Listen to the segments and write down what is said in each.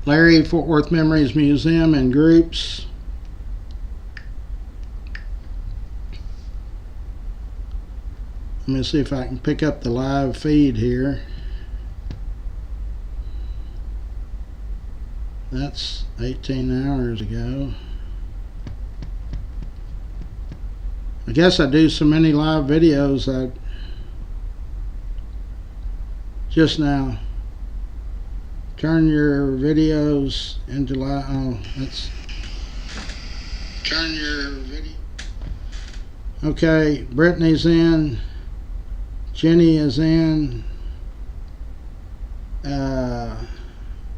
Larry, Fort Worth Memories Museum and Groups. Let me see if I can pick up the live feed here. That's 18 hours ago. I guess I do so many live videos that just now. Turn your videos into live. Oh, that's. Turn your video. Okay, Brittany's in. Jenny is in.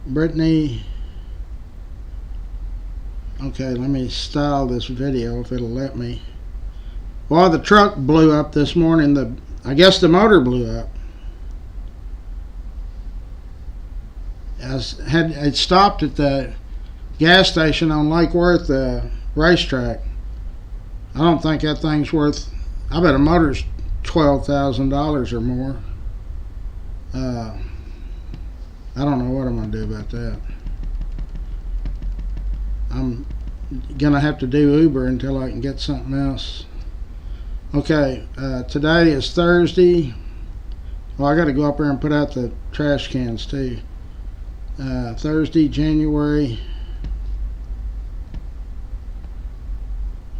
Brittany. Okay, let me style this video if it'll let me. Well, the truck blew up this morning. I guess the motor blew up. It stopped at the gas station on Lake Worth racetrack. I don't think that thing's worth. I bet a motor's $12,000 or more. I don't know what I'm gonna do about that. I'm gonna have to do Uber until I can get something else. Okay, today is Thursday. Well, I got to go up there and put out the trash cans too. Thursday, January.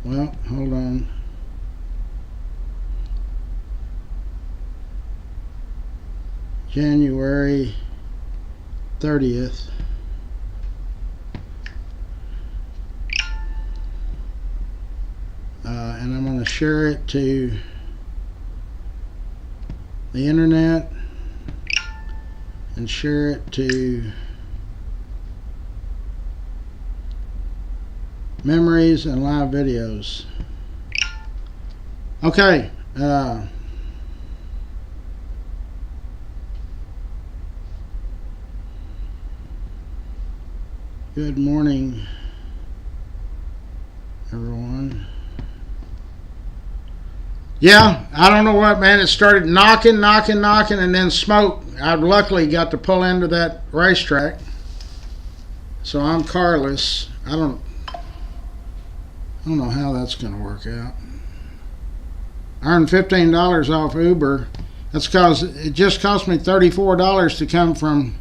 Well, hold on. January 30th. And I'm going to share it to the internet and share it to memories and live videos. Okay. Good morning, everyone. Yeah, I don't know what, man. It started knocking, and then smoke. I luckily got to pull into that racetrack, so I'm carless. I don't know how that's going to work out. I earned $15 off Uber. That's because it just cost me $34 to come from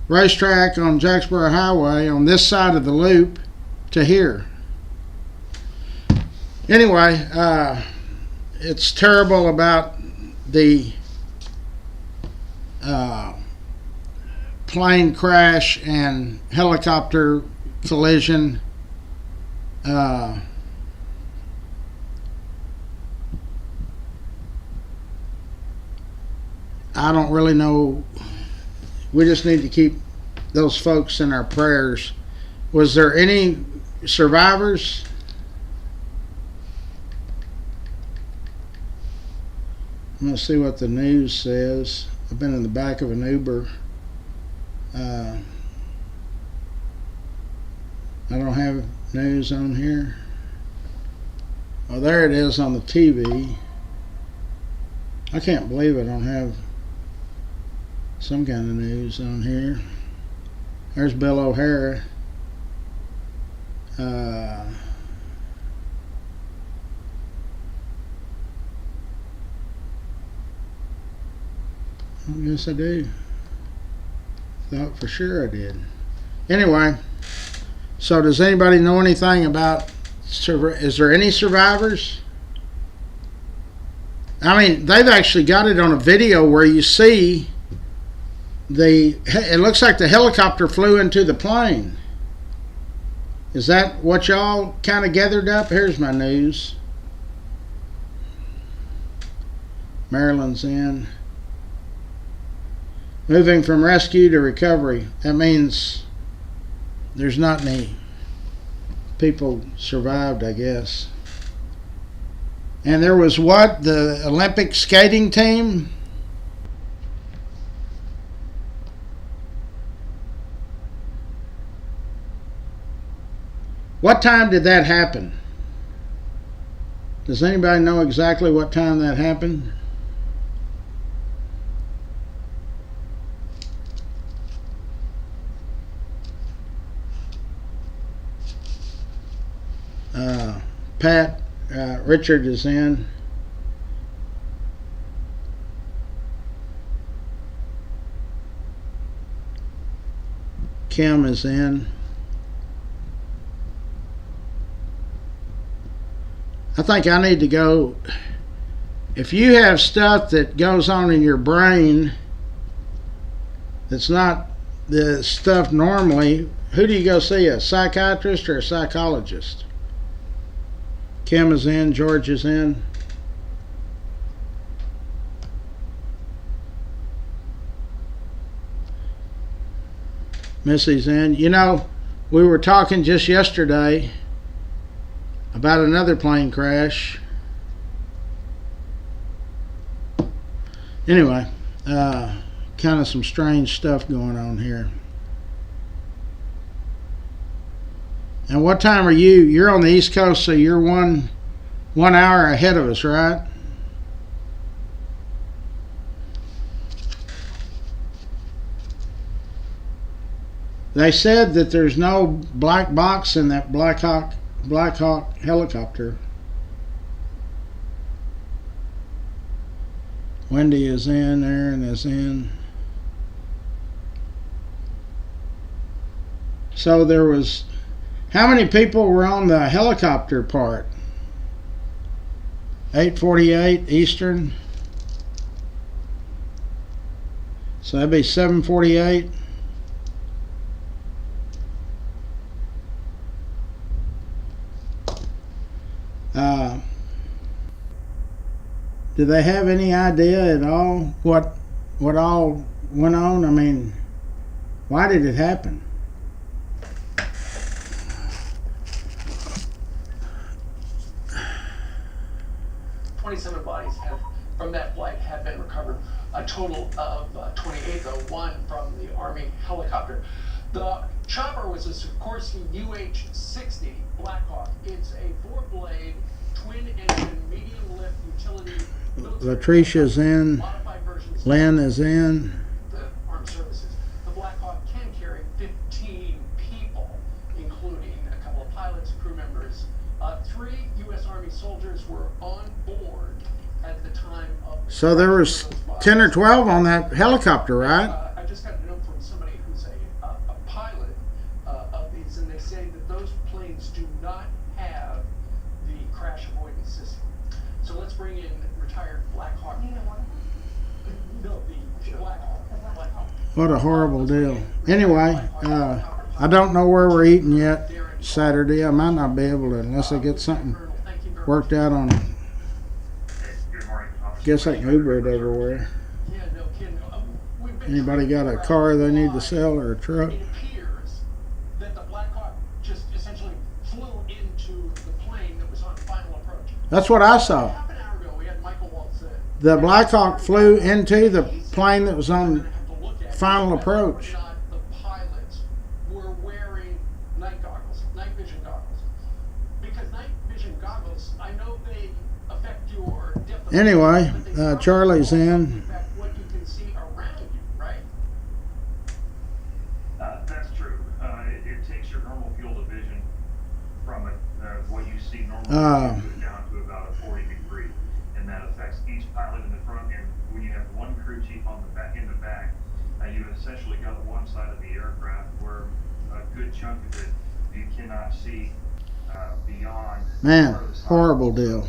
racetrack on Jacksboro Highway on this side of the loop to here. Anyway, it's terrible about the plane crash and helicopter collision. I don't really know. We just need to keep those folks in our prayers. Was there any survivors? I'm going to see what the news says. I've been in the back of an Uber. I don't have news on here. Oh, there it is on the TV. I can't believe I don't have some kind of news on here. There's Bill O'Hara. I guess I do. Thought for sure I did. Anyway, so does anybody know anything about, is there any survivors? I mean, they've actually got it on a video where you see it looks like the helicopter flew into the plane. Is that what y'all kind of gathered up? Here's my news. Maryland's in. Moving from rescue to recovery. That means there's not any people survived, I guess. And there was what? The Olympic skating team? What time did that happen? Does anybody know exactly what time that happened? Pat Richard is in. Kim is in. I think I need to go. If you have stuff that goes on in your brain that's not the stuff normally, who do you go see? A psychiatrist or a psychologist? Kim is in. George is in. Missy's in. You know, we were talking just yesterday about another plane crash. Anyway, kind of some strange stuff going on here. And what time are you? You're on the East Coast, so you're one hour ahead of us, right? They said that there's no black box in that Black Hawk helicopter. Wendy is in. Aaron is in. So there was, how many people were on the helicopter part? 8:48 Eastern. So that'd be 7:48. Do they have any idea at all what all went on? I mean, why did it happen? Bodies from that flight have been recovered. A total of 28, though, one from the Army helicopter. The chopper was a Sikorsky UH-60 Black Hawk. It's a four-blade, twin-engine, medium-lift utility. Latricia's in. Lynn is in. The Armed Services. The Black Hawk can carry 15 people, including a couple of pilots, crew members. 3 U.S. Army soldiers were on board at the time of. So there was 10 or 12 on that helicopter, right? I just got a note from somebody who's a pilot of these, and they say that those planes do not have the crash avoidance system. So let's bring in retired Black Hawk. No, the Black Hawk. What a horrible deal. Anyway, I don't know where we're eating yet Saturday. I might not be able to unless I get something worked out on it. Guess I can Uber it everywhere. Yeah, no kidding. Anybody got a car they need to sell or a truck? It appears that the Black Hawk just essentially flew into the plane that was on final approach. That's what I saw. Half an hour ago, we had Michael Waltz. The Black Hawk flew into the plane that was on final approach. Not the pilots were wearing night goggles, night vision goggles. Because night vision goggles, I know they affect your depth of Anyway, vision, but they Charlie's in. affect what you can see around you, right? That's true. It takes your normal field of vision from what you see normally down to about a 40 degree, and that affects each pilot in the front. And when you have one crew chief on the back, you essentially got one side of the aircraft where a good chunk of it you cannot see beyond. Man, horrible deal.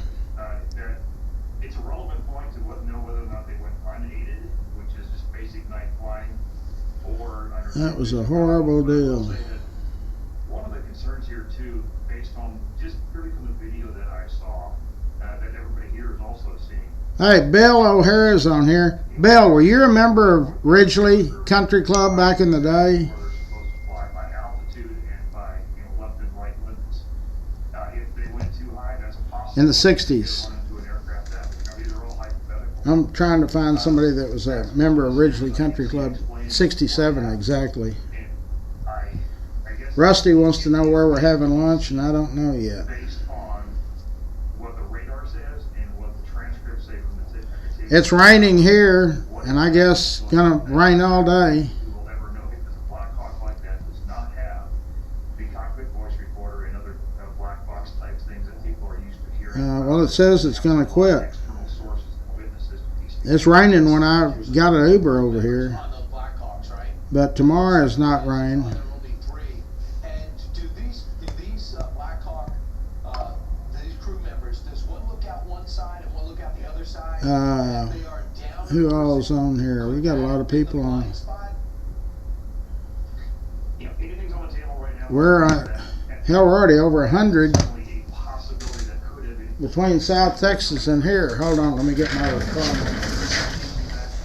It's a relevant point to know whether or not they went unaided, which is just basic night flying, or under. That was a horrible deal. One of the concerns here too, based on just purely from the video that I saw, that everybody here is also seeing. Hey, Bill O'Hara's on here. Bill, were you a member of Ridgely Country Club back in the day? Where they're supposed to fly by altitude and by left and right limits. If they went too high, that's a possibility. In the 60s. Run into an aircraft that, these are all hypothetical. I'm trying to find somebody that was a member of Ridgely Country Club. 67 exactly. And I guess Rusty wants to know where we're having lunch, and I don't know yet. based on what the radar says and what the transcripts say from the tape. It's raining here, and I guess gonna rain all day. Who will ever know, because a Black Hawk like that does not have the cockpit voice recorder and other black box types Well, it says it's going to quit. External sources and witnesses to these things. It's raining when I got an Uber over here, On the Blackhawks, right? but tomorrow is not rain. There are only 3. And do these Blackhawk, these crew members, does one look out one side and one look out the other side? And they are down. Who all's on here? We got a lot of people in the on. blind spot? You know, anything's on the table right now. We're hell, we're already over 100 Certainly a possibility that could have been. between South Texas and here. Hold on, let me get my other phone.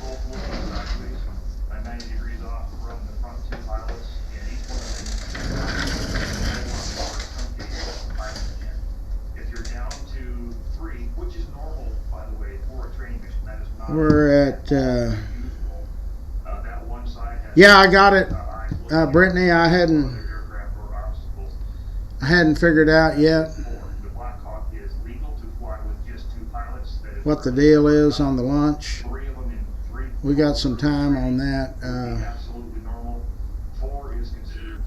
Both looking sideways, 90 degrees off from the front 2 pilots, and each one of them. If you're down to 3, which is normal, by the way, for a training mission, that is not We're at, usual. That one side has yeah, I got it. eyes looking Brittany, I at hadn't other aircraft or obstacles. figured out yet The Blackhawk is legal to fly with just 2 pilots. That is what the deal is on the lunch. 3 of them in 3. We got some time on that. Absolutely normal. 4 is considered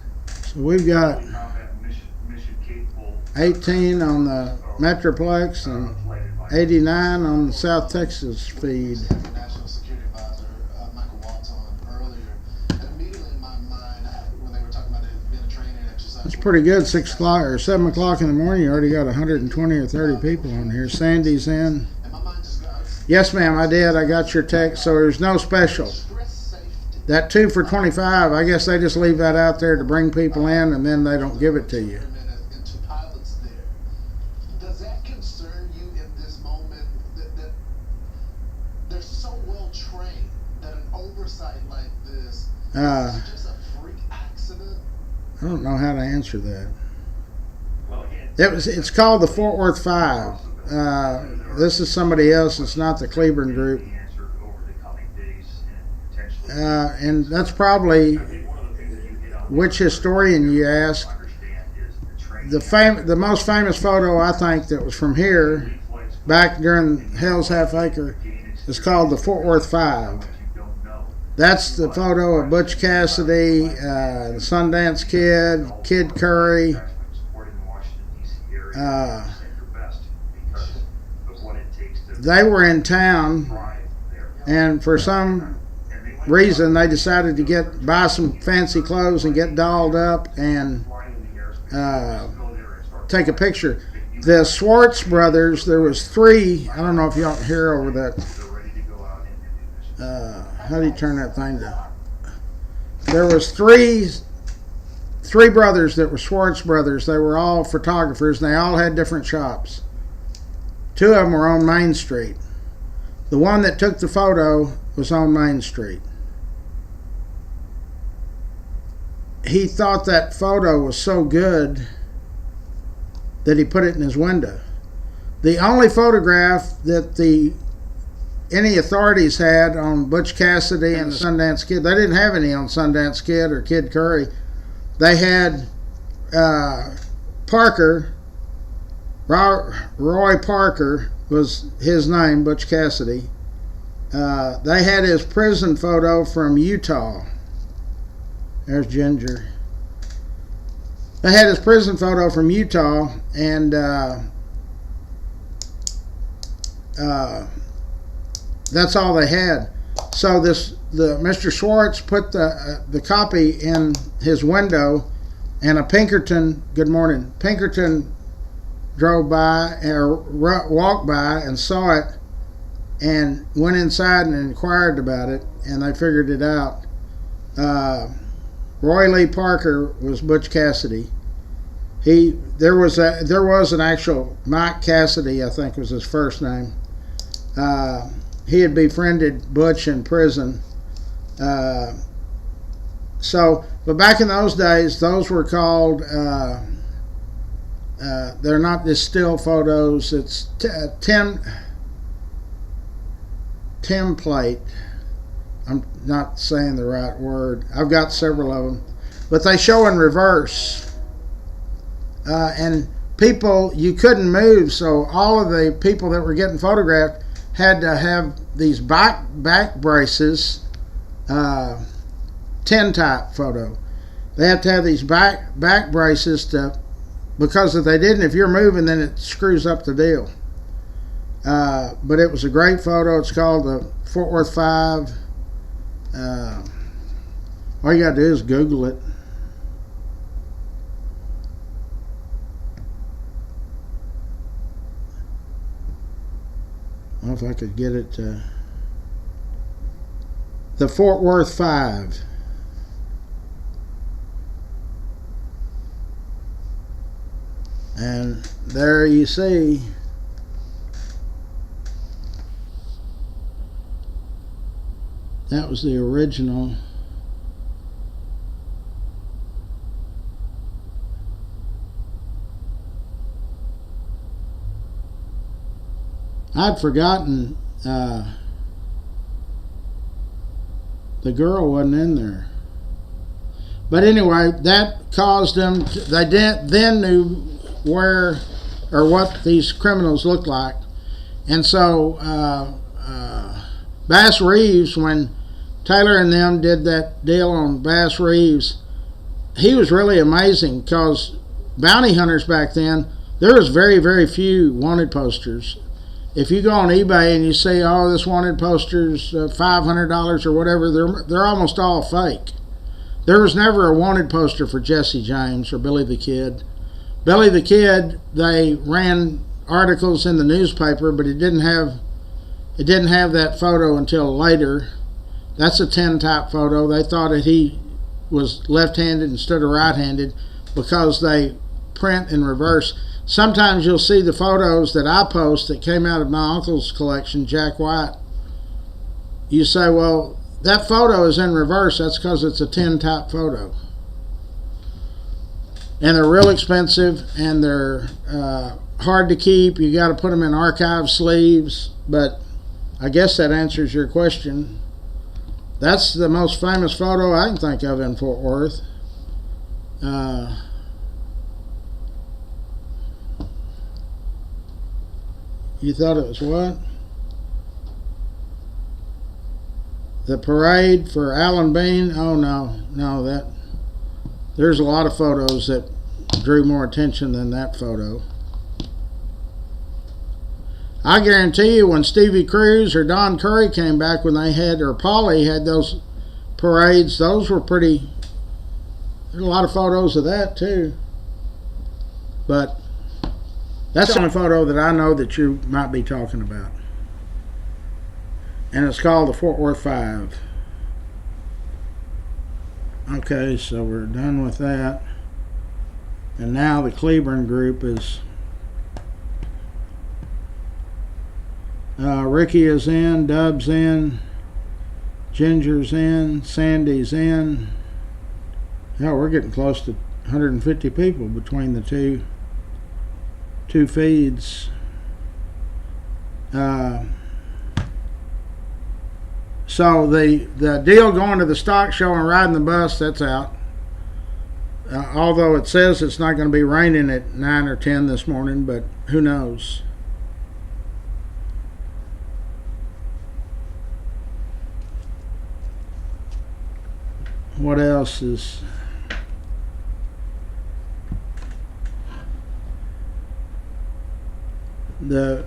So we've got combat mission capable. 18 on the Metroplex and 89 on the South Texas feed. National Security Advisor Michael Waltz on earlier, and immediately in my mind, when they were talking about it being a training exercise, It's pretty good. 6 o'clock or 7 o'clock in the morning. You already got 120 or 30 people on here. Sandy's in. and my mind just goes, Yes, ma'am, I did. I got your text. So there's no special. stress safety. That 2 for 25. I guess they just leave that out there to bring people in, and then they don't give it to you. And 2 pilots there. Does that concern you in this moment that they're so well trained that an oversight like this Uh, is just a freak accident? I don't know how to answer that. Well, again, It's called the Fort Worth 5. This is somebody else. It's not the Cleburne group. the answer over the coming days and potentially. And that's probably I think one of the things that you hit on. which historian you ask. Understand is the training. The most famous photo I think that was from here back during Hell's Half Acre is called the Fort Worth 5. That's the photo of Butch Cassidy, the Sundance Kid, Kid Curry. They were in town, and for some reason they decided to buy some fancy clothes and get dolled up and take a picture. The Swartz brothers, there was 3. I don't know if y'all can hear over that. How do you turn that thing down? There was three brothers that were Swartz brothers. They were all photographers, and they all had different shops. 2 of them were on Main Street. The one that took the photo was on Main Street. He thought that photo was so good that he put it in his window. The only photograph that any authorities had on Butch Cassidy and the Sundance Kid, they didn't have any on Sundance Kid or Kid Curry. They had Parker, Roy Parker was his name, Butch Cassidy. They had his prison photo from Utah. There's Ginger. They had his prison photo from Utah, and that's all they had. So Mr. Swartz put the copy in his window, and a Pinkerton, good morning, Pinkerton drove by or walked by and saw it and went inside and inquired about it, and they figured it out. Roy Lee Parker was Butch Cassidy. There was an actual Mike Cassidy, I think was his first name. He had befriended Butch in prison. But back in those days, those were called, they're not just still photos, it's template. I'm not saying the right word. I've got several of them. But they show in reverse. And people, you couldn't move, so all of the people that were getting photographed had to have these back braces, 10 type photo. They have to have these back braces because if they didn't, if you're moving, then it screws up the deal. But it was a great photo. It's called the Fort Worth Five. All you got to do is Google it. I don't know if I could get it. The Fort Worth Five. And there you see that was the original. I'd forgotten the girl wasn't in there. But anyway, that caused them, they then knew where or what these criminals looked like. And so Bass Reeves, when Taylor and them did that deal on Bass Reeves, he was really amazing because bounty hunters back then, there was very, very few wanted posters. If you go on eBay and you see, oh, this wanted poster's $500 or whatever, they're almost all fake. There was never a wanted poster for Jesse James or Billy the Kid. Billy the Kid, they ran articles in the newspaper, but it didn't have that photo until later. That's a tintype photo. They thought that he was left-handed instead of right-handed because they print in reverse. Sometimes you'll see the photos that I post that came out of my uncle's collection, Jack White. You say, well, that photo is in reverse. That's because it's a tintype photo. And they're real expensive, and they're hard to keep. You got to put them in archive sleeves. But I guess that answers your question. That's the most famous photo I can think of in Fort Worth. You thought it was what? The parade for Alan Bean? Oh no, that there's a lot of photos that drew more attention than that photo. I guarantee you when Stevie Cruz or Don Curry came back when they had, or Paulie had those parades, those were pretty, there's a lot of photos of that too. But that's the only photo that I know that you might be talking about. And it's called the Fort Worth Five. Okay, so we're done with that. And now the Cleburne group is... Ricky is in, Dub's in, Ginger's in, Sandy's in. Hell, we're getting close to 150 people between the two feeds. So the deal going to the stock show and riding the bus, that's out. Although it says it's not going to be raining at 9 or 10 this morning, but who knows. What else is... The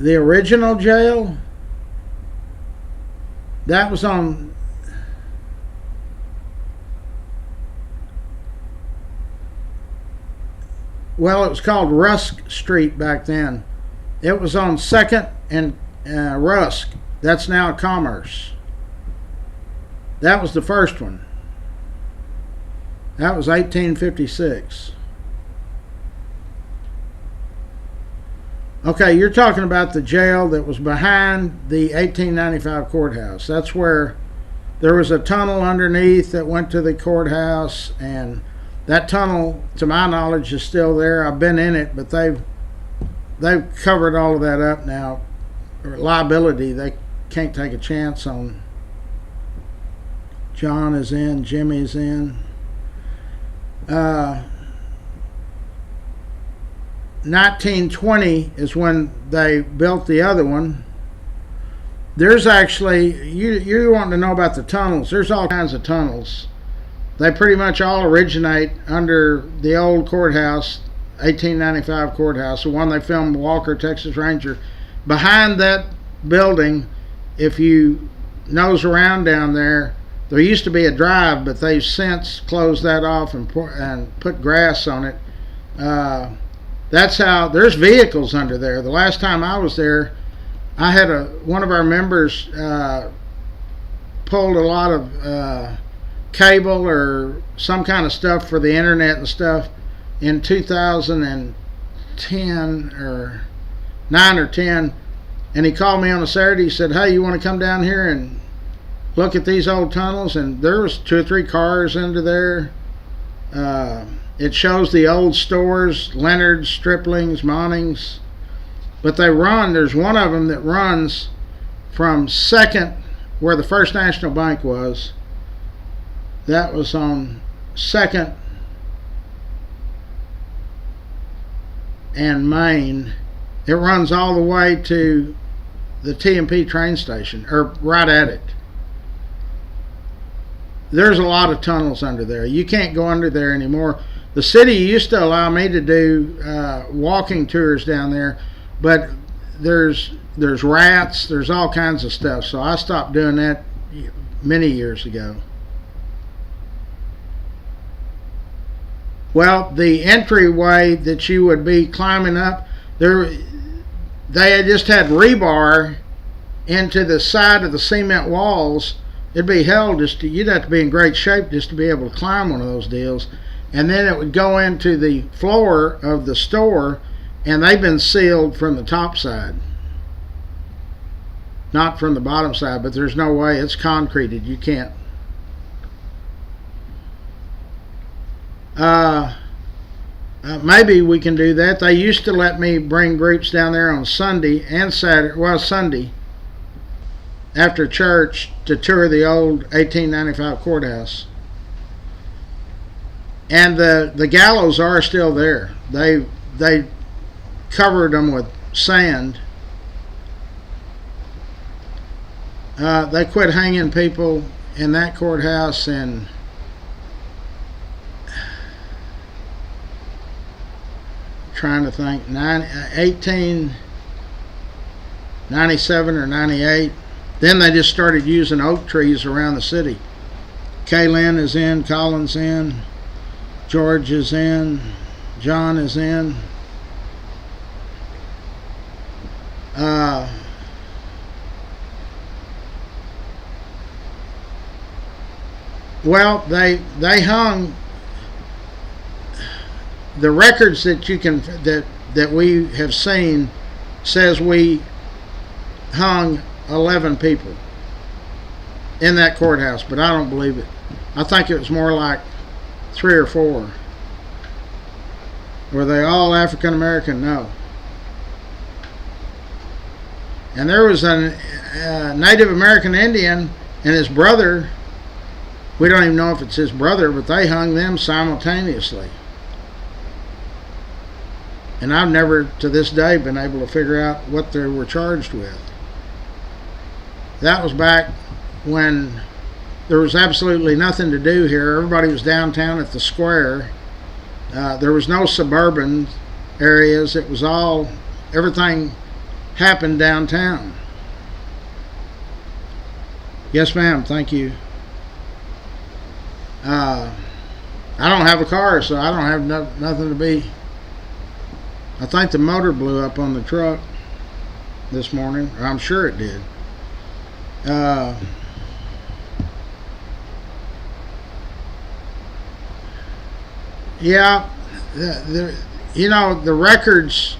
original jail, that was on... Well, it was called Rusk Street back then. It was on 2nd and Rusk. That's now Commerce. That was the first one. That was 1856. Okay, you're talking about the jail that was behind the 1895 courthouse. That's where there was a tunnel underneath that went to the courthouse, and that tunnel, to my knowledge, is still there. I've been in it, but they've covered all of that up now. Liability, they can't take a chance on. John is in, Jimmy's in. 1920 is when they built the other one. There's actually, you want to know about the tunnels, there's all kinds of tunnels. They pretty much all originate under the old courthouse. 1895 courthouse, the one they filmed Walker, Texas Ranger. Behind that building, if you nose around down there, there used to be a drive, but they've since closed that off and put grass on it. That's how, there's vehicles under there. The last time I was there, I had one of our members pulled a lot of cable or some kind of stuff for the internet and stuff in 2010 or 9 or 10, and he called me on a Saturday. He said, "Hey, you want to come down here and look at these old tunnels?" And there was 2 or 3 cars under there. It shows the old stores, Leonard's, Stripling's, Monning's, but they run. There's one of them that runs from 2nd, where the First National Bank was. That was on 2nd and Main. It runs all the way to the T&P train station, or right at it. There's a lot of tunnels under there. You can't go under there anymore. The city used to allow me to do walking tours down there, but there's rats, there's all kinds of stuff, so I stopped doing that many years ago. Well, the entryway that you would be climbing up, they had just had rebar into the side of the cement walls. It'd be hell you'd have to be in great shape just to be able to climb one of those deals. And then it would go into the floor of the store, and they've been sealed from the top side. Not from the bottom side, but there's no way. It's concreted. You can't. Maybe we can do that. They used to let me bring groups down there on Sunday and Saturday. Well, Sunday after church to tour the old 1895 courthouse. And the gallows are still there. They covered them with sand. They quit hanging people in that courthouse in trying to think 1897 or 98. Then they just started using oak trees around the city. Kaylin is in, Colin's in, George is in, John is in. Well, they hung the records that you can that we have seen says we hung 11 people in that courthouse, but I don't believe it. I think it was more like 3 or 4. Were they all African American? No. And there was a Native American Indian and his brother. We don't even know if it's his brother, but they hung them simultaneously. And I've never, to this day, been able to figure out what they were charged with. That was back when there was absolutely nothing to do here. Everybody was downtown at the square. There was no suburban areas. It was all, everything happened downtown. Yes, ma'am. Thank you. I don't have a car, so I don't have nothing to be. I think the motor blew up on the truck this morning. Or I'm sure it did. Yeah, the records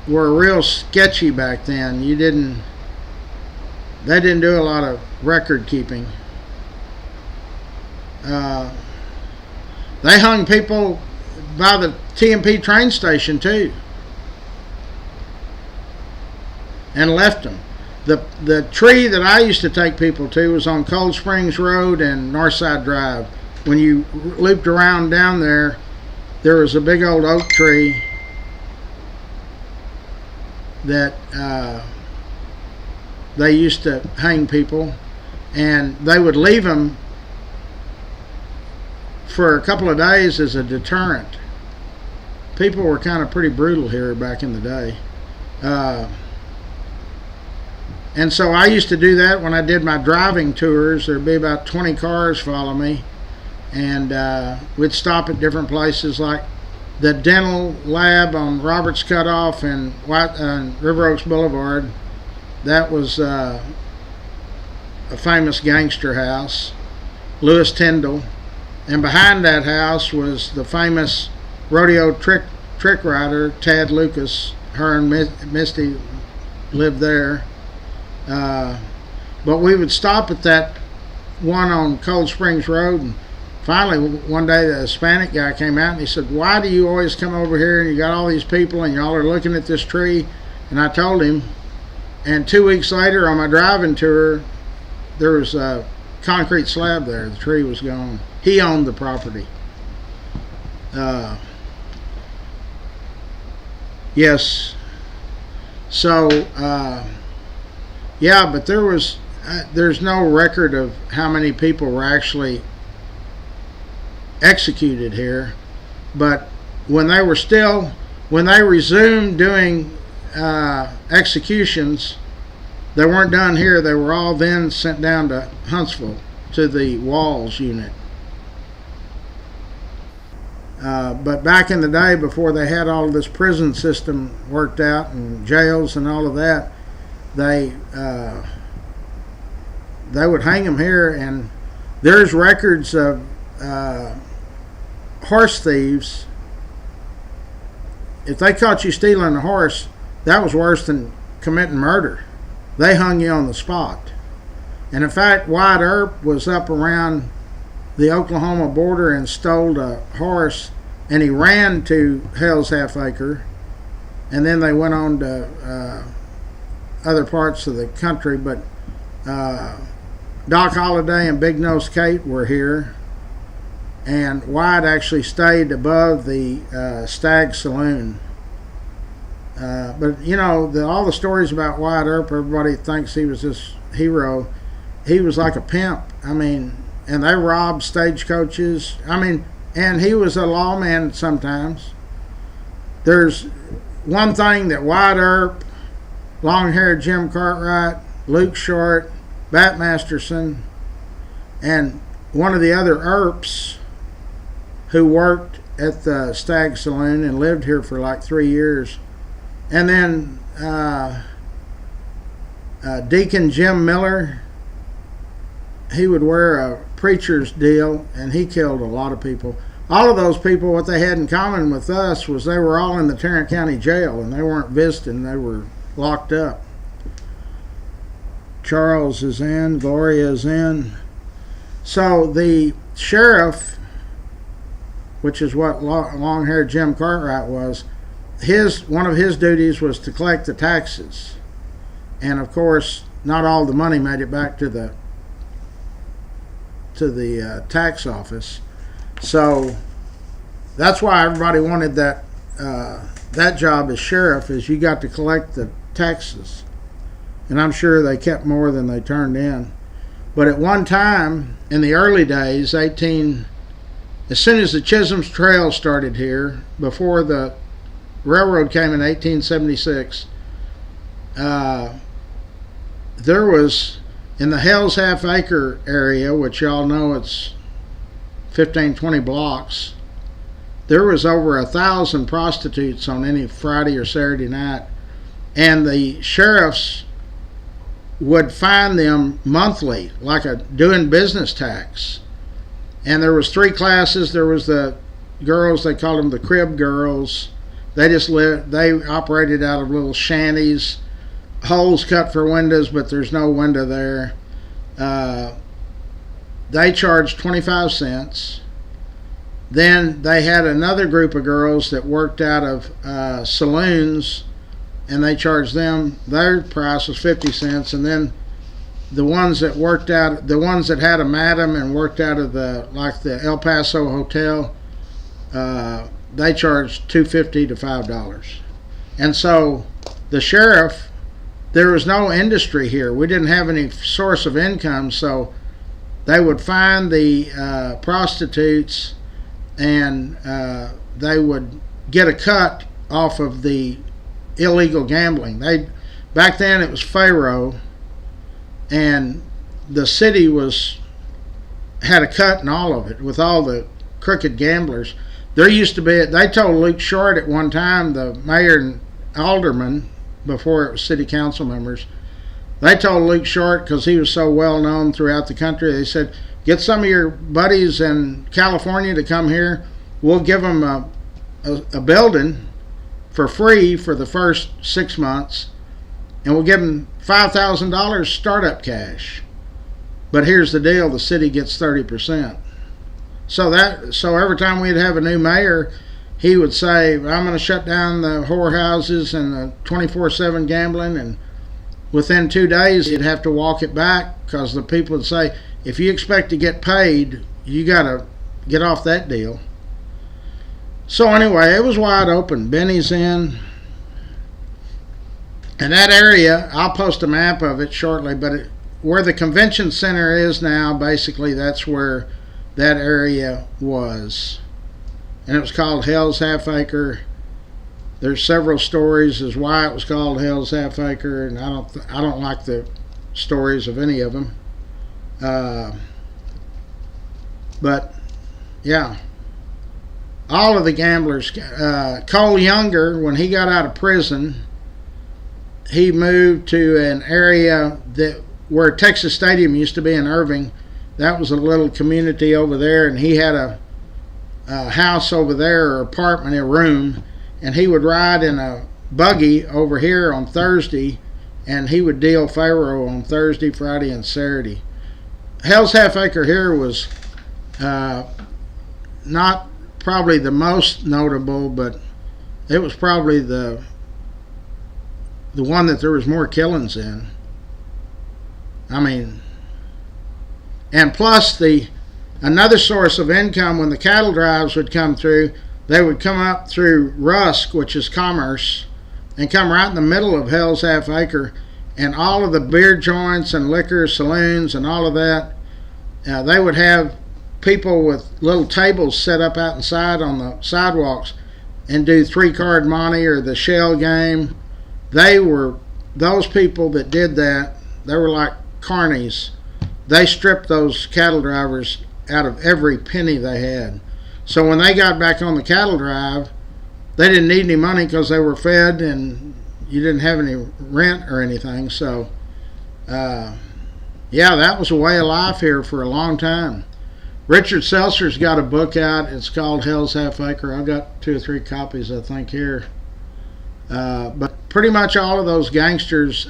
were real sketchy back then. They didn't do a lot of record keeping. They hung people by the T&P train station too, and left them. The tree that I used to take people to was on Cold Springs Road and Northside Drive. When you looped around down there, there was a big old oak tree that they used to hang people, and they would leave them for a couple of days as a deterrent. people were kind of pretty brutal here back in the day. And so I used to do that when I did my driving tours. There'd be about 20 cars follow me, and we'd stop at different places like the dental lab on Roberts Cutoff and River Oaks Boulevard. That was a famous gangster house, Lewis Tyndall. And behind that house was the famous rodeo trick rider, Tad Lucas. Her and Misty lived there. But we would stop at that one on Cold Springs Road, and finally one day the Hispanic guy came out and he said, "Why do you always come over here and you got all these people and y'all are looking at this tree?" And I told him, and 2 weeks later on my driving tour, there was a concrete slab there. The tree was gone. He owned the property. Yes. So yeah, but there's no record of how many people were actually executed here. But when they resumed doing executions, they weren't done here. They were all then sent down to Huntsville to the Walls unit. But back in the day, before they had all of this prison system worked out and jails and all of that, they would hang them here. And there's records of horse thieves. If they caught you stealing a horse, that was worse than committing murder. They hung you on the spot. And in fact, Wyatt Earp was up around the Oklahoma border and stole a horse, and he ran to Hell's Half Acre, and then they went on to other parts of the country. But Doc Holliday and Big Nose Kate were here, and Wyatt actually stayed above the Stag Saloon. But you know, all the stories about Wyatt Earp, everybody thinks he was this hero. He was like a pimp. I mean, and they robbed stagecoaches. I mean, and he was a lawman sometimes. There's one thing that Wyatt Earp, long-haired Jim Cartwright, Luke Short, Bat Masterson, and one of the other Earps who worked at the Stag Saloon and lived here for like 3 years. And then Deacon Jim Miller, he would wear a preacher's deal, and he killed a lot of people. All of those people, what they had in common with us was they were all in the Tarrant County Jail, and they weren't visiting, they were locked up. Charles is in, Gloria is in. So the sheriff, which is what long-haired Jim Cartwright was, one of his duties was to collect the taxes. And of course, not all the money made it back to the tax office. So that's why everybody wanted that job as sheriff, is you got to collect the taxes. And I'm sure they kept more than they turned in. But at one time, in the early days, as soon as the Chisholm's Trail started here, before the railroad came in 1876, there was, in the Hell's Half Acre area, which y'all know it's 15, 20 blocks, there was over 1,000 prostitutes on any Friday or Saturday night. And the sheriffs would fine them monthly, like a doing business tax. And there was 3 classes. There was the girls, they called them the crib girls. They operated out of little shanties, holes cut for windows, but there's no window there. They charged 25 cents. Then they had another group of girls that worked out of saloons, and they charged them, their price was 50 cents. And then the ones that had a madam and worked out of the El Paso Hotel, they charged $2.50 to $5. And so the sheriff, there was no industry here. We didn't have any source of income, so they would find the prostitutes, and they would get a cut off of the illegal gambling. Back then it was Pharaoh, and the city had a cut in all of it with all the crooked gamblers. There used to be, they told Luke Short at one time, the mayor and alderman, before it was city council members, they told Luke Short, because he was so well known throughout the country, they said, get some of your buddies in California to come here. We'll give them a building for free for the first 6 months, and we'll give them $5,000 startup cash. But here's the deal, the city gets 30%. So every time we'd have a new mayor, he would say, I'm going to shut down the whorehouses and the 24/7 gambling, and within 2 days he'd have to walk it back, because the people would say, if you expect to get paid, you got to get off that deal. So anyway, it was wide open. Benny's in. And that area, I'll post a map of it shortly, but where the convention center is now, basically that's where that area was. And it was called Hell's Half Acre. There's several stories as why it was called Hell's Half Acre, and I don't like the stories of any of them. But yeah, all of the gamblers. Cole Younger, when he got out of prison, he moved to an area where Texas Stadium used to be in Irving. That was a little community over there, and he had a house over there, or apartment, a room, and he would ride in a buggy over here on Thursday, and he would deal faro on Thursday, Friday, and Saturday. Hell's Half Acre here was not probably the most notable, but it was probably the one that there was more killings in. I mean, and plus another source of income, when the cattle drives would come through, they would come up through Rusk, which is Commerce, and come right in the middle of Hell's Half Acre, and all of the beer joints and liquor saloons and all of that, they would have people with little tables set up out inside on the sidewalks and do 3-card monte or the shell game. Those people that did that, they were like carnies. They stripped those cattle drivers out of every penny they had. So when they got back on the cattle drive, they didn't need any money because they were fed and you didn't have any rent or anything. So yeah, that was a way of life here for a long time. Richard Seltzer's got a book out. It's called Hell's Half Acre. I've got 2 or 3 copies, I think, here. But pretty much all of those gangsters,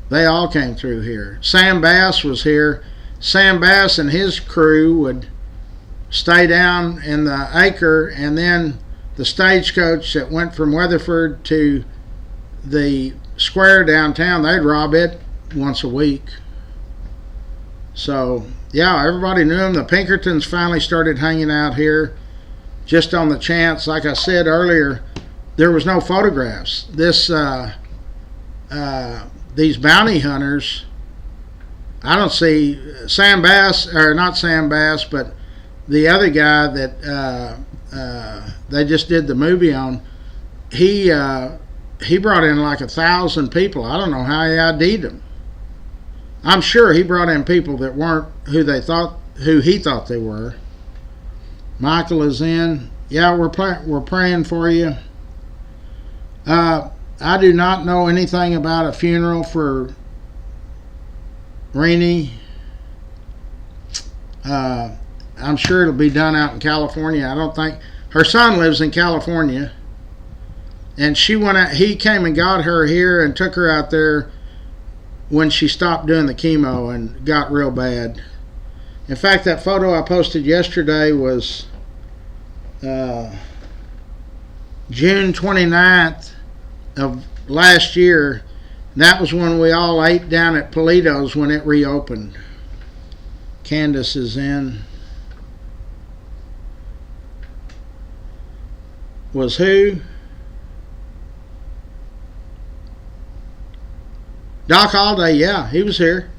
they all came through here. Sam Bass was here. Sam Bass and his crew would stay down in the acre, and then the stagecoach that went from Weatherford to the square downtown, they'd rob it once a week. So yeah, everybody knew him. The Pinkertons finally started hanging out here just on the chance. Like I said earlier, there was no photographs. These bounty hunters, I don't see Sam Bass, or not Sam Bass, but the other guy that they just did the movie on. He brought in like 1,000 people. I don't know how he ID'd them. I'm sure he brought in people that weren't who he thought they were. Michael is in. Yeah, we're praying for you. I do not know anything about a funeral for Renee. I'm sure it'll be done out in California. I don't think her son lives in California, and he came and got her here and took her out there when she stopped doing the chemo and got real bad. In fact, that photo I posted yesterday was June 29th of last year. And that was when we all ate down at Polito's when it reopened. Candace is in. Was who? Doc Alday, yeah, he was here.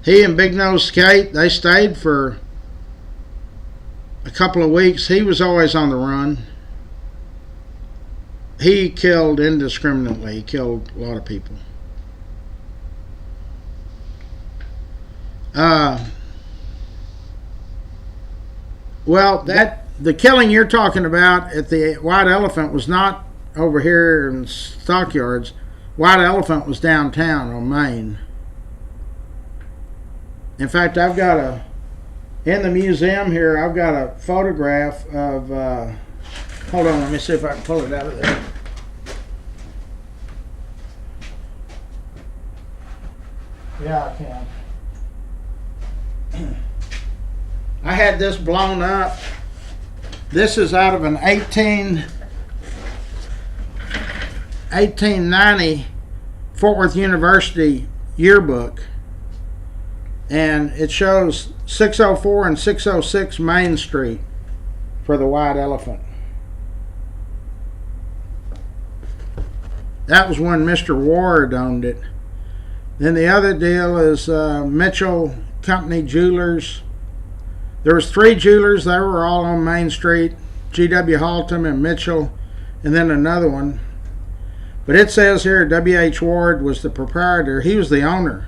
He and Big Nose Kate, they stayed for a couple of weeks. He was always on the run. He killed indiscriminately. He killed a lot of people. Well, the killing you're talking about at the White Elephant was not over here in Stockyards. White Elephant was downtown on Main. In fact, I've got in the museum here, I've got a photograph of, hold on, let me see if I can pull it out of there. Yeah, I can. I had this blown up. This is out of an 1890 Fort Worth University yearbook. And it shows 604 and 606 Main Street for the White Elephant. That was when Mr. Ward owned it. Then the other deal is Mitchell Company Jewelers. There was 3 jewelers. They were all on Main Street. G.W. Haltom and Mitchell, and then another one. But it says here W.H. Ward was the proprietor. He was the owner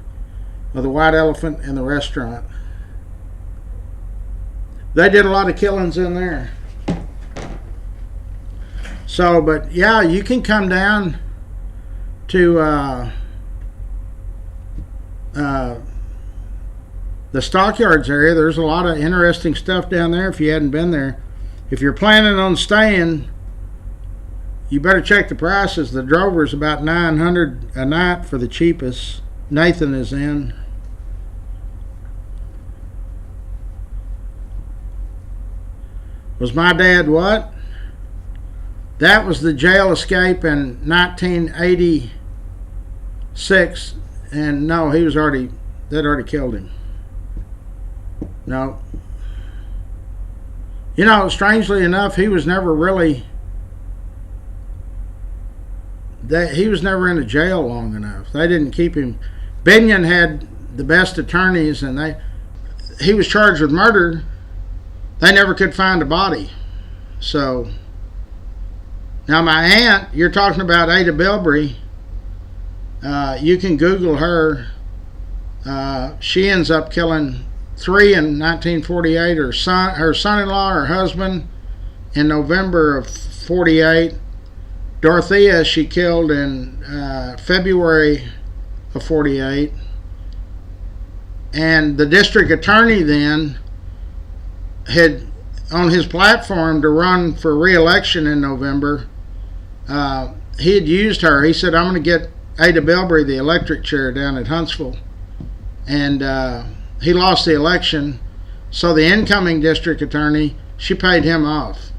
of the White Elephant and the restaurant. They did a lot of killings in there. So, but yeah, you can come down to the Stockyards area. There's a lot of interesting stuff down there if you hadn't been there. If you're planning on staying, you better check the prices. The Drover's about $900 a night for the cheapest. Nathan is in. Was my dad what? That was the jail escape in 1986. And no, he was already, they'd already killed him. No. You know, strangely enough, he was never really, he was never in a jail long enough. They didn't keep him. Binion had the best attorneys, and he was charged with murder. They never could find a body. So, now my aunt, you're talking about Ada Bilbrey. You can Google her. She ends up killing 3 in 1948. Her son-in-law, her husband, in November of 48. Dorothea, she killed in February of 48. And the district attorney then had on his platform to run for re-election in November. He had used her. He said, I'm going to get Ada Bilbrey the electric chair down at Huntsville. And he lost the election. So the incoming district attorney, she paid him off.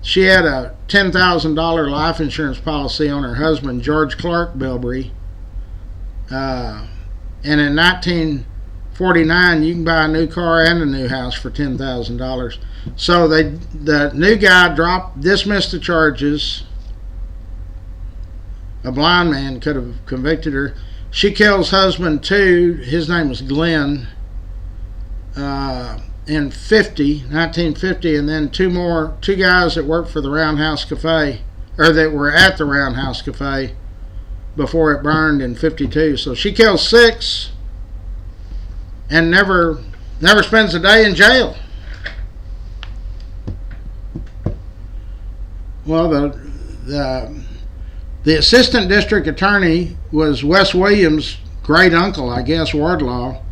She had a $10,000 life insurance policy on her husband, George Clark Bilbrey. And in 1949, you can buy a new car and a new house for $10,000. So the new guy dismissed the charges. A blind man could have convicted her. She kills husband too. His name was Glenn. In 1950, and then two guys that worked for the Roundhouse Cafe, or that were at the Roundhouse Cafe before it burned in 52. So she kills 6 and never spends a day in jail. Well, the assistant district attorney was Wes Williams' great uncle, I guess, Wardlaw.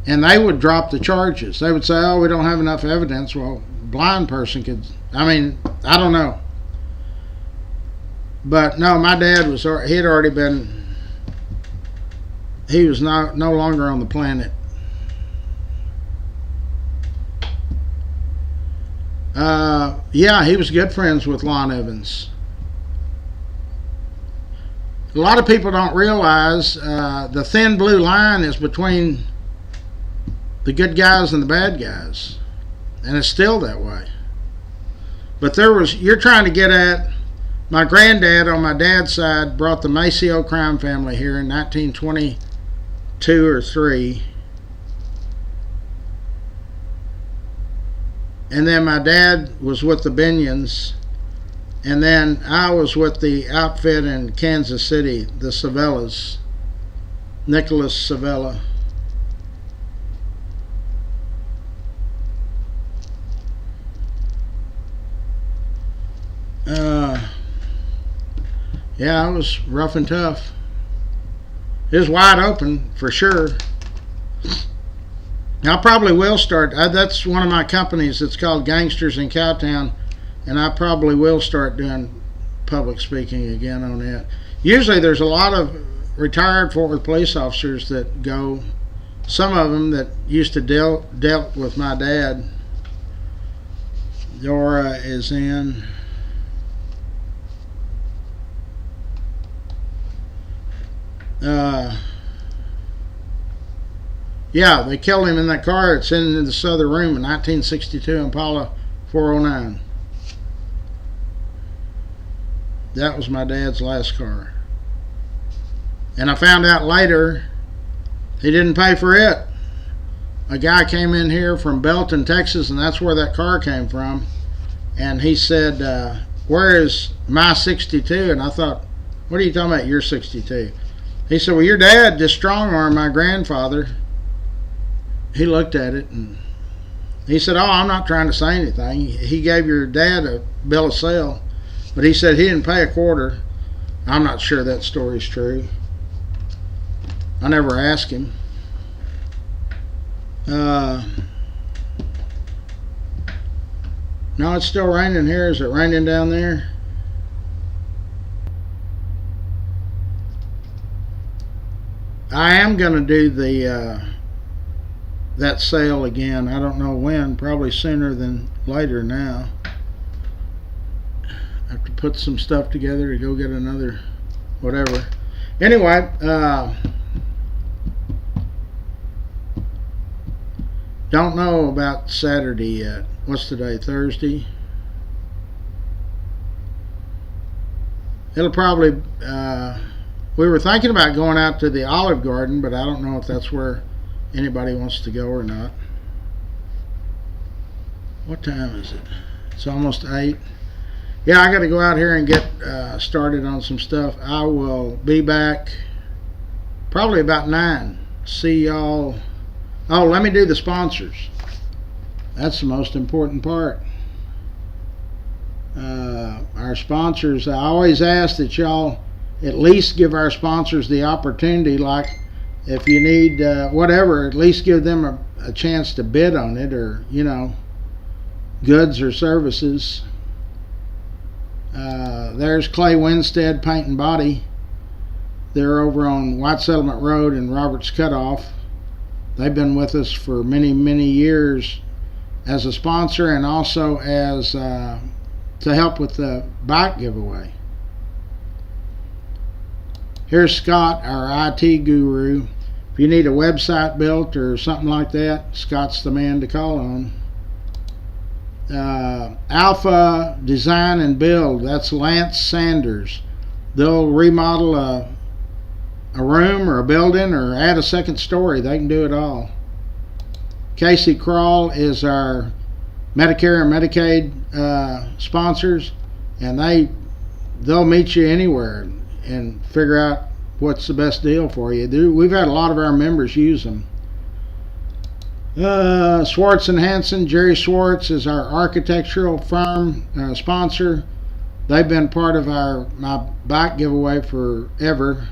And they would drop the charges. They would say, oh, we don't have enough evidence. Well, a blind person could, I don't know. But no, my dad he was no longer on the planet. Yeah, he was good friends with Lon Evans. A lot of people don't realize the thin blue line is between the good guys and the bad guys, and it's still that way. But you're trying to get at, my granddad on my dad's side brought the Maceo crime family here in 1922 or 3. and then my dad was with the Binions, and then I was with the outfit in Kansas City, the Savellas, Nicholas Savella. Yeah, it was rough and tough. It was wide open for sure. I probably will start. That's one of my companies. It's called Gangsters in Cowtown, and I probably will start doing public speaking again on it. Usually, there's a lot of retired Fort Worth police officers that go. Some of them that used to dealt with my dad. Dora is in. Yeah, they killed him in that car. It's in this other room, in 1962 Impala 409. That was my dad's last car. And I found out later he didn't pay for it. A guy came in here from Belton, Texas, and that's where that car came from. And he said, where is my 62? And I thought, what are you talking about, your 62? He said, well, your dad just strong-armed my grandfather. He looked at it and he said, oh, I'm not trying to say anything. He gave your dad a bill of sale, but he said he didn't pay a quarter. I'm not sure that story's true. I never asked him. No, it's still raining here. Is it raining down there? I am going to do the that sale again. I don't know when. Probably sooner than later now. I have to put some stuff together to go get another whatever. Anyway, don't know about Saturday yet. What's today? Thursday? It'll probably... we were thinking about going out to the Olive Garden, but I don't know if that's where anybody wants to go or not. What time is it? It's almost 8. Yeah, I got to go out here and get started on some stuff. I will be back probably about 9. See y'all. Oh, let me do the sponsors. That's the most important part. Our sponsors, I always ask that y'all at least give our sponsors the opportunity, like if you need whatever, at least give them a chance to bid on it, or, you know, goods or services. There's Clay Winstead Paint and Body. They're over on White Settlement Road and Roberts Cutoff. They've been with us for many, many years as a sponsor, and also as to help with the bike giveaway. Here's Scott, our IT guru. If you need a website built or something like that, Scott's the man to call on. Alpha Design and Build, that's Lance Sanders. They'll remodel a room or a building or add a second story. They can do it all. Casey Crawl is our Medicare and Medicaid sponsors, and they'll meet you anywhere and figure out what's the best deal for you. We've had a lot of our members use them. Swartz and Hanson, Jerry Swartz is our architectural firm sponsor. They've been part of my bike giveaway forever,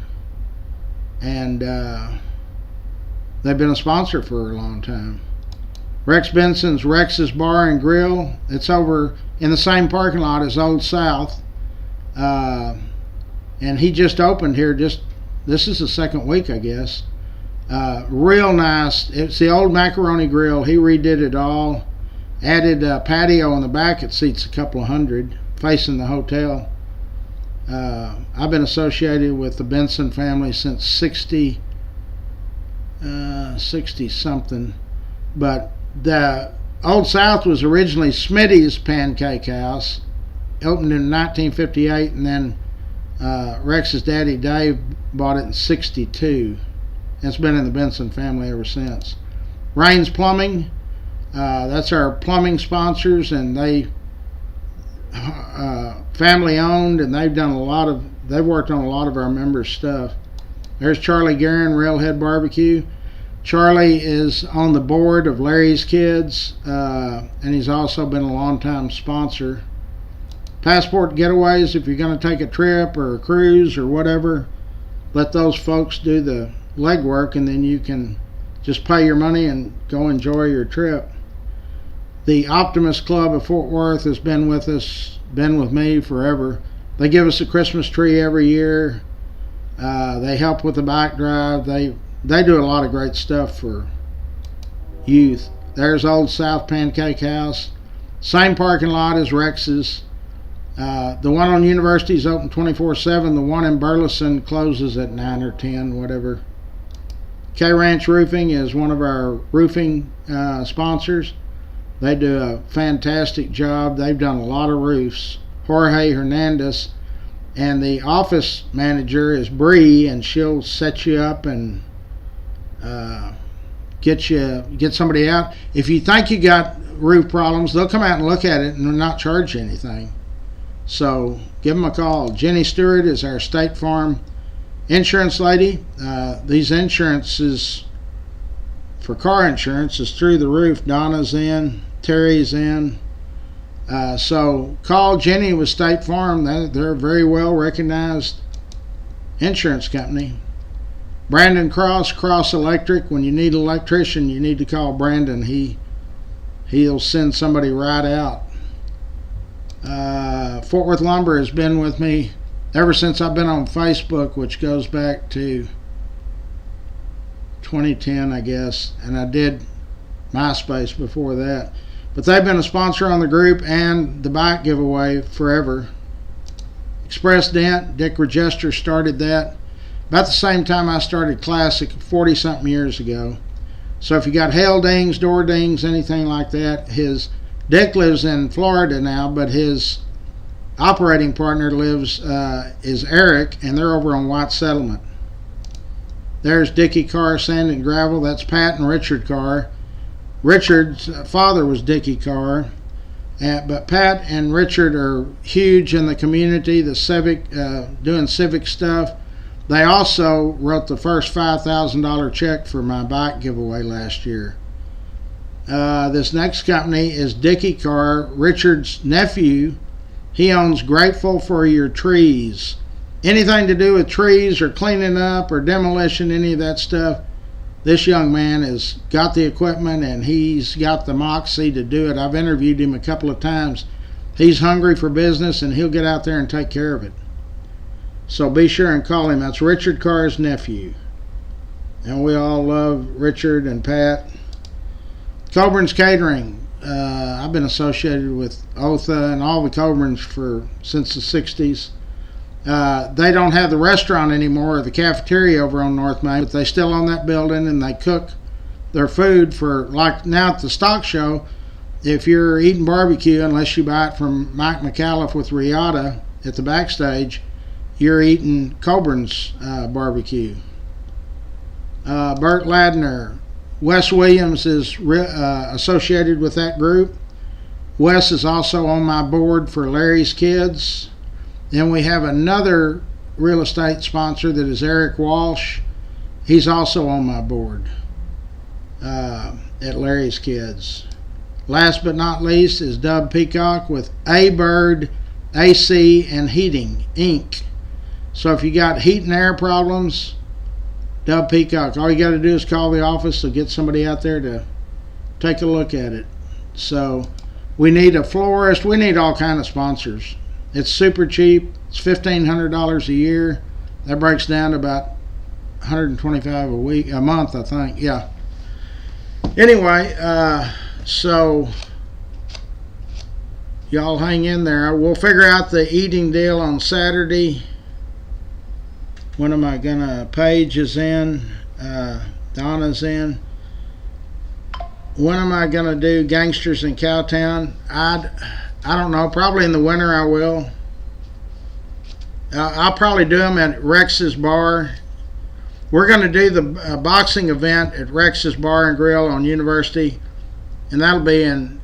and they've been a sponsor for a long time. Rex Benson's Rex's Bar and Grill. It's over in the same parking lot as Old South. And he just opened here. This is the second week, I guess. Real nice. It's the old macaroni grill. He redid it all. Added a patio in the back. It seats a couple of hundred, facing the hotel. I've been associated with the Benson family since 60 something. But the Old South was originally Smitty's Pancake House. Opened in 1958, and then Rex's daddy Dave bought it in 62. It's been in the Benson family ever since. Raines Plumbing, That's our plumbing sponsors, and they family owned, and they've worked on a lot of our members' stuff. There's Charlie Guerin, Railhead Barbecue. Charlie is on the board of Larry's Kids, and he's also been a long-time sponsor. Passport Getaways, if you're going to take a trip or a cruise or whatever, let those folks do the legwork, and then you can just pay your money and go enjoy your trip. The Optimist Club of Fort Worth has been with me forever. They give us a Christmas tree every year. They help with the bike drive. They do a lot of great stuff for youth. There's Old South Pancake House. Same parking lot as Rex's. The one on University is open 24/7. The one in Burleson closes at 9 or 10, whatever. K Ranch Roofing is one of our roofing sponsors. They do a fantastic job. They've done a lot of roofs. Jorge Hernandez, and the office manager is Bree, and she'll set you up and get somebody out. If you think you got roof problems, they'll come out and look at it and not charge you anything. So give them a call. Jenny Stewart is our State Farm insurance lady. These insurances for car insurance is through the roof. Donna's in, Terry's in. So call Jenny with State Farm. They're a very well recognized insurance company. Brandon Cross Electric. When you need an electrician, you need to call Brandon. He'll send somebody right out. Fort Worth Lumber has been with me ever since I've been on Facebook, which goes back to 2010, I guess, and I did MySpace before that. But they've been a sponsor on the group and the bike giveaway forever. Express Dent, Dick Regester started that about the same time I started Classic 40-something years ago. So if you got hail dings, door dings, anything like that, Dick lives in Florida now, but his operating partner is Eric, and they're over on White Settlement. There's Dickie Carr Sand and Gravel. That's Pat and Richard Carr. Richard's father was Dickie Carr, but Pat and Richard are huge in the community, the civic, doing civic stuff. They also wrote the first $5,000 check for my bike giveaway last year. This next company is Dickie Carr, Richard's nephew. He owns Grateful for Your Trees. Anything to do with trees or cleaning up or demolition, any of that stuff, this young man has got the equipment and he's got the moxie to do it. I've interviewed him a couple of times. He's hungry for business and he'll get out there and take care of it. So be sure and call him. That's Richard Carr's nephew. And we all love Richard and Pat. Coburn's Catering. I've been associated with Otha and all the Coburns since the 60s. They don't have the restaurant anymore or the cafeteria over on North Main, but they still own that building and they cook their food for, like now at the stock show, if you're eating barbecue, unless you buy it from Mike McAuliffe with Riata at the backstage, you're eating Coburn's barbecue. Burt Ladner. Wes Williams is associated with that group. Wes is also on my board for Larry's Kids. Then we have another real estate sponsor that is Eric Walsh. He's also on my board at Larry's Kids. Last but not least is Dub Peacock with A-Bird AC and Heating Inc. So if you got heat and air problems, Dub Peacock, all you got to do is call the office to get somebody out there to take a look at it. So we need a florist. We need all kind of sponsors. It's super cheap. It's $1,500 a year. That breaks down to about $125 a month, I think. Yeah. Anyway, so y'all hang in there. We'll figure out the eating deal on Saturday. When am I gonna? Paige is in. Donna's in. When am I gonna do Gangsters in Cowtown? I don't know. Probably in the winter I will. I'll probably do them at Rex's Bar. We're gonna do the boxing event at Rex's Bar and Grill on University and that'll be in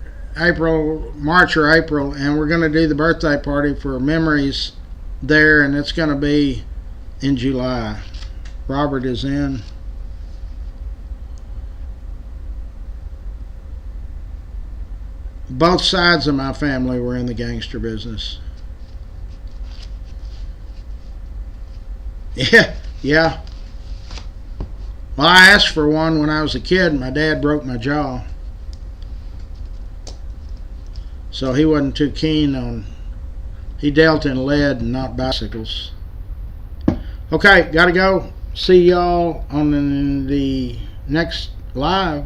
March or April, and we're going to do the birthday party for Memories there, and it's going to be in July. Robert is in. Both sides of my family were in the gangster business. Yeah. Well, I asked for one when I was a kid. My dad broke my jaw. So he wasn't too keen on... He dealt in lead and not bicycles. Okay, gotta go. See y'all on the next live.